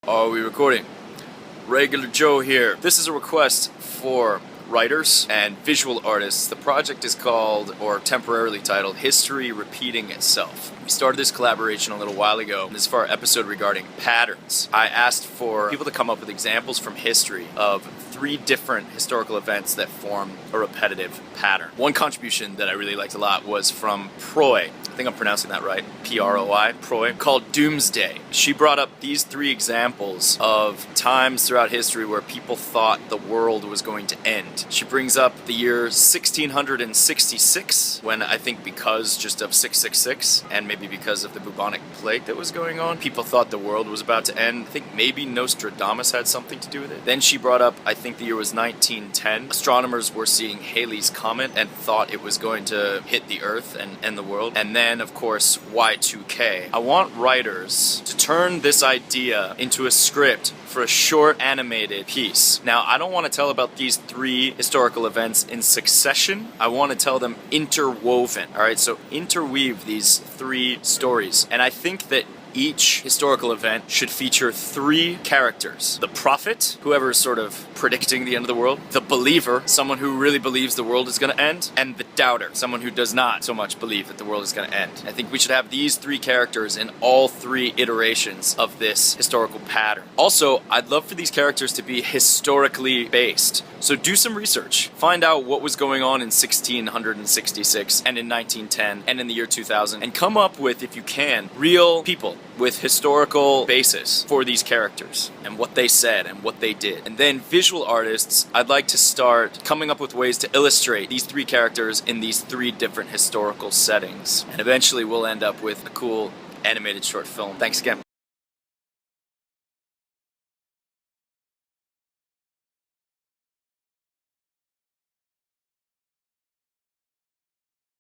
Are we recording? Regular Joe here. This is a request for writers and visual artists. The project is called, or temporarily titled, History Repeating Itself. We started this collaboration a little while ago. This is for our episode regarding patterns. I asked for people to come up with examples from history of 3 different historical events that form a repetitive pattern. One contribution that I really liked a lot was from Proi. I think I'm pronouncing that right. P-R-O-I, Proi, called Doomsday. She brought up these 3 examples of times throughout history where people thought the world was going to end. She brings up the year 1666, when I think because just of 666, and maybe because of the bubonic plague that was going on, people thought the world was about to end. I think maybe Nostradamus had something to do with it. Then she brought up, I think the year was 1910. Astronomers were seeing Halley's Comet and thought it was going to hit the Earth and end the world. And then, of course, Y2K. I want writers to turn this idea into a script for a short animated piece. Now, I don't want to tell about these 3 historical events in succession. I want to tell them interwoven. Alright, so interweave these 3 stories. And I think that each historical event should feature 3 characters. The prophet, whoever is sort of predicting the end of the world. The believer, someone who really believes the world is going to end. And the doubter, someone who does not so much believe that the world is going to end. I think we should have these 3 characters in all 3 iterations of this historical pattern. Also, I'd love for these characters to be historically based. So do some research. Find out what was going on in 1666 and in 1910 and in the year 2000 and come up with, if you can, real people with historical basis for these characters and what they said and what they did. And then visual artists, I'd like to start coming up with ways to illustrate these 3 characters in these 3 different historical settings. And eventually we'll end up with a cool animated short film. Thanks again.